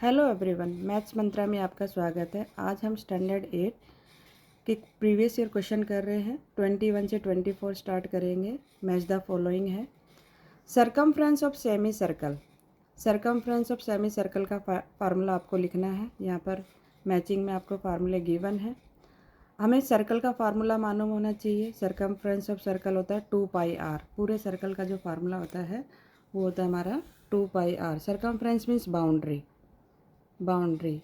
Hello everyone, maths मंत्रा में आपका स्वागत है। आज हम स्टैंडर्ड 8 के प्रीवियस ईयर क्वेश्चन कर रहे हैं। 21 से 24 स्टार्ट करेंगे। मैच द फॉलोइंग है। Circumference of semi circle. Circumference of semi circle का फार्मूला आपको लिखना है। यहाँ पर मैचिंग में आपको फार्मूले गिवन है। हमें सर्कल का फार्मूला मालूम होना चाहिए। सरकमफ्रेंस ऑफ सर्कल होता है 2πr। पूरे सर्कल का जो फार्मूला होता है वो होता है हमारा 2πr। Circumference means boundary.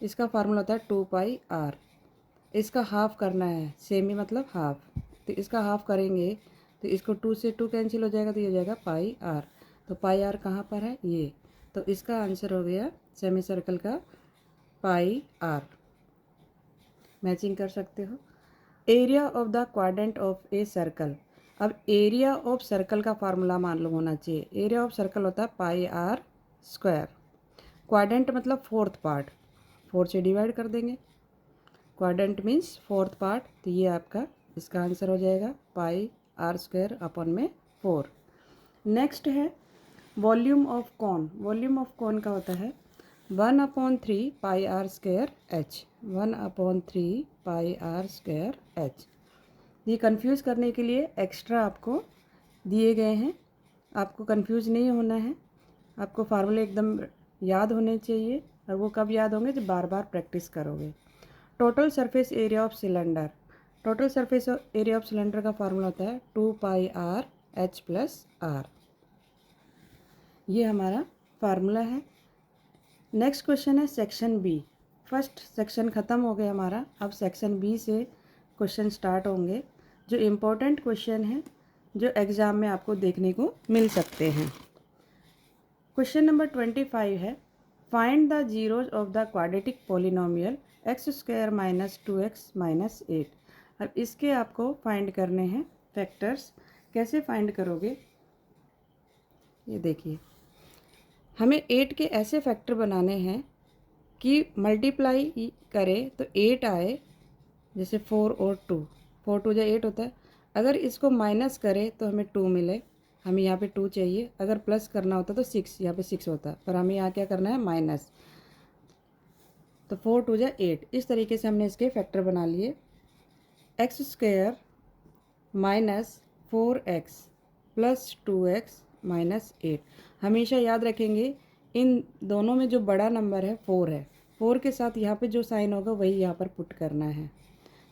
इसका फार्मूला होता है 2πr। इसका हाफ करना है। सेमी मतलब हाफ, तो इसका हाफ करेंगे तो इसको 2 से 2 कैंसिल हो जाएगा, तो ये हो जाएगा πr। तो πr कहाँ पर है? ये। तो इसका आंसर हो गया सेमी सर्कल का πr। मैचिंग कर सकते हो। Area of the quadrant of a circle. अब एरिया ऑफ सर्कल का फार्मूला मालूम होना चाहिए। एरिया ऑफ सर्कल होता है πr²। क्वाड्रेंट मतलब फोर्थ पार्ट, 4 से डिवाइड कर देंगे। क्वाड्रेंट मीन्स फोर्थ पार्ट, तो ये आपका इसका आंसर हो जाएगा πr² अपॉन में 4। नेक्स्ट है volume of cone. Volume of cone का होता है 1/3 πr² h। 1/3 πr² h। ये कंफ्यूज करने के लिए एक्स्ट्रा आपको दिए गए हैं। आपको कंफ्यूज नहीं होना है। आपको फार्मूले एकदम याद होने चाहिए, और वो कब याद होंगे? जब बार बार प्रैक्टिस करोगे। Total surface area of cylinder. Total surface area of cylinder का फार्मूला होता है 2πr h+r। ये हमारा फार्मूला है। नेक्स्ट क्वेश्चन है सेक्शन बी। फर्स्ट सेक्शन ख़त्म हो गया हमारा। अब सेक्शन बी से क्वेश्चन स्टार्ट होंगे, जो इम्पोर्टेंट क्वेश्चन है, जो एग्ज़ाम में आपको देखने को मिल सकते हैं। क्वेश्चन नंबर 25 है, find the zeros of the quadratic polynomial x² - 2x - 8। अब इसके आपको फाइंड करने हैं फैक्टर्स। कैसे फाइंड करोगे? ये देखिए, हमें 8 के ऐसे फैक्टर बनाने हैं कि मल्टीप्लाई करें तो 8 आए। जैसे 4 और 2, 4 2 जा 8 होता है। अगर इसको माइनस करें तो हमें 2 मिले। हमें यहाँ पे 2 चाहिए। अगर प्लस करना होता तो 6, यहाँ पे 6 होता, पर हमें यहाँ क्या करना है? माइनस। तो 4 2 जा 8। इस तरीके से हमने इसके फैक्टर बना लिए। x² - 4x + 2x - 8। हमेशा याद रखेंगे इन दोनों में जो बड़ा नंबर है 4 है। 4 के साथ यहाँ पे जो साइन होगा वही यहाँ पर पुट करना है।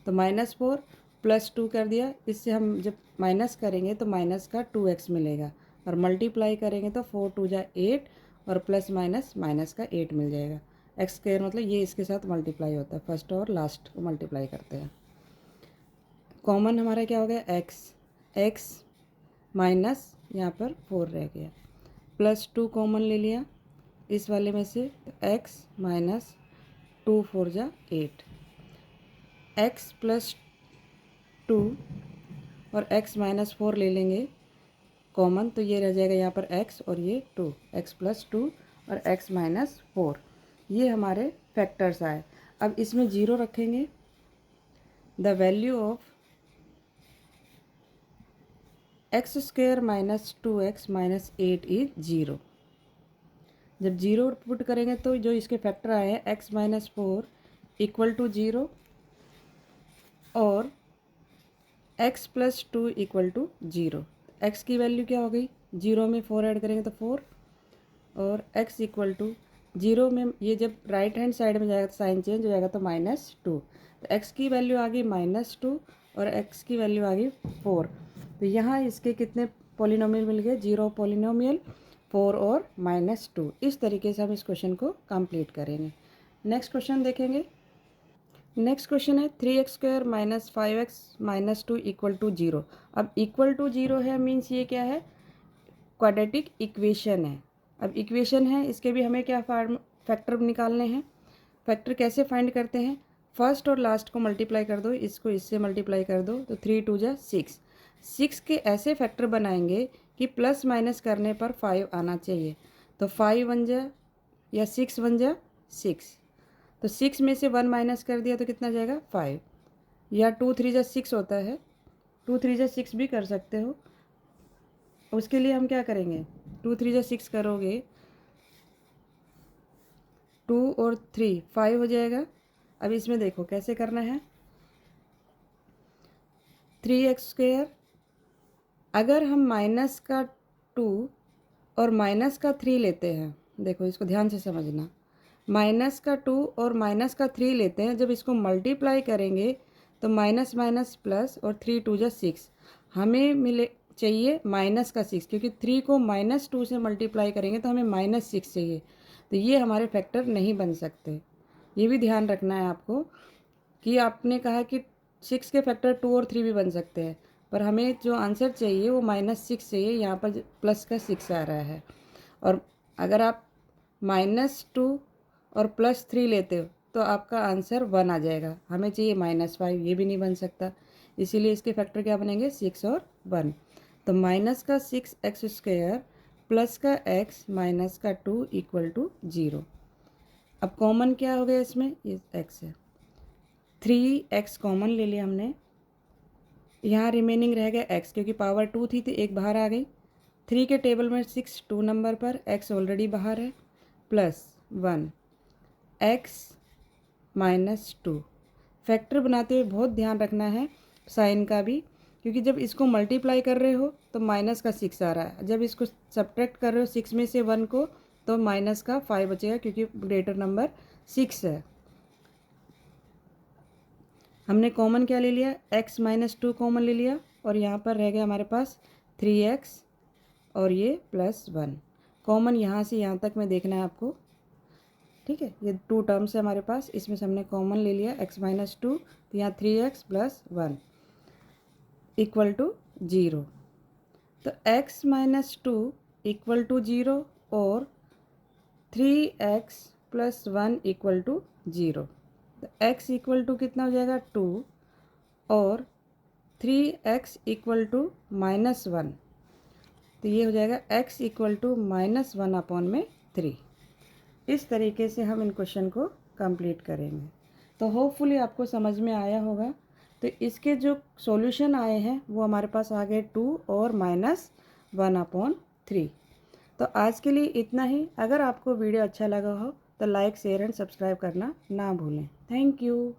तो -4 + 2 कर दिया। इससे हम जब माइनस करेंगे तो माइनस का 2x मिलेगा, और मल्टीप्लाई करेंगे तो 4 2 जा 8, और प्लस माइनस माइनस का 8 मिल जाएगा। x² मतलब ये इसके साथ मल्टीप्लाई होता है, फर्स्ट और लास्ट को मल्टीप्लाई करते हैं। कॉमन हमारा क्या हो गया? x माइनस यहाँ पर 4 रह गया, +2 कॉमन ले लिया इस वाले में से, तो x - 2 4 जा 8। x + 2 और x - 4 ले लेंगे कॉमन, तो ये रह जाएगा यहाँ पर x और ये 2। x + 2 और x - 4, ये हमारे फैक्टर्स आए। अब इसमें 0 रखेंगे। The value of x² - 2x - 8 is 0। जब 0 पुट करेंगे तो जो इसके फैक्टर आए हैं x - 4 = 0 और x + 2 = 0। x की वैल्यू क्या हो गई? 0 में 4 ऐड करेंगे तो 4, और x = 0 में ये जब राइट हैंड साइड में जाएगा तो साइन चेंज हो जाएगा, तो -2। तो x की वैल्यू आ गई -2 और x की वैल्यू आ गई 4। तो यहाँ इसके कितने पॉलिनोमियल मिल गए? 0 पॉलिनोमियल, 4 और -2। इस तरीके से हम इस क्वेश्चन को कंप्लीट करेंगे। नेक्स्ट क्वेश्चन देखेंगे। नेक्स्ट क्वेश्चन है 3x² - 5x - 2 = 0। अब =0 है मीन्स ये क्या है? क्वाड्रेटिक इक्वेशन है। अब इक्वेशन है, इसके भी हमें क्या फैक्टर निकालने हैं। फैक्टर कैसे फाइंड करते हैं? फर्स्ट और लास्ट को मल्टीप्लाई कर दो, इसको इससे मल्टीप्लाई कर दो, तो 3 2 जा 6। 6 के ऐसे फैक्टर बनाएंगे कि प्लस माइनस करने पर 5 आना चाहिए। तो 5 1 जा या 6 1 जा 6। तो 6 में से 1 माइनस कर दिया तो कितना जाएगा? 5। या 2 3 जा 6 होता है, 2 3 जा 6 भी कर सकते हो। उसके लिए हम क्या करेंगे? 2 3 जा 6 करोगे 2 और 3 5 हो जाएगा। अब इसमें देखो कैसे करना है। 3x², अगर हम माइनस का 2 और माइनस का 3 लेते हैं, देखो इसको ध्यान से समझना, माइनस का 2 और माइनस का 3 लेते हैं, जब इसको मल्टीप्लाई करेंगे तो माइनस माइनस प्लस और 3 2 जा 6, हमें मिले चाहिए माइनस का 6, क्योंकि 3 को -2 से मल्टीप्लाई करेंगे तो हमें -6 चाहिए, तो ये हमारे फैक्टर नहीं बन सकते। ये भी ध्यान रखना है आपको कि आपने कहा कि 6 के फैक्टर 2 और 3 भी बन सकते हैं, पर हमें जो आंसर चाहिए वो -6 चाहिए, यहाँ पर प्लस का 6 आ रहा है। और अगर आप -2 और +3 लेते हो तो आपका आंसर 1 आ जाएगा, हमें चाहिए -5, ये भी नहीं बन सकता, इसीलिए इसके फैक्टर क्या बनेंगे 6 और 1। तो माइनस का 6x² प्लस का x माइनस का 2 = 0। अब कॉमन क्या हो गया इसमें, ये x है, 3x कॉमन ले लिया हमने, यहाँ रिमेनिंग रह गया x, क्योंकि पावर 2 थी तो एक बाहर आ गई। 3 के टेबल में 6 2 नंबर पर, x ऑलरेडी बाहर है, प्लस 1 x -2। फैक्टर बनाते हुए बहुत ध्यान रखना है साइन का भी, क्योंकि जब इसको मल्टीप्लाई कर रहे हो तो माइनस का 6 आ रहा है, जब इसको सब्ट्रैक्ट कर रहे हो 6 में से 1 को तो माइनस का 5 बचेगा, क्योंकि ग्रेटर नंबर 6 है। हमने कॉमन क्या ले लिया, x -2 कॉमन ले लिया, और यहाँ पर रह गया हमारे पास 3x और ये +1 कॉमन, यहाँ से यहाँ तक में देखना है आपको, ठीक है। ये 2 टर्म्स है हमारे पास, इसमें से हमने कॉमन ले लिया x -2, तो यहाँ 3x + 1 = 0। तो x -2 = 0 और 3x + 1 = 0। तो x = कितना हो जाएगा 2 और 3x = -1, तो ये हो जाएगा x = -1/3। इस तरीके से हम इन क्वेश्चन को कंप्लीट करेंगे। तो होपफुली आपको समझ में आया होगा। तो इसके जो सॉल्यूशन आए हैं वो हमारे पास आ गए 2 और -1/3। तो आज के लिए इतना ही। अगर आपको वीडियो अच्छा लगा हो तो लाइक शेयर एंड सब्सक्राइब करना ना भूलें। Thank you.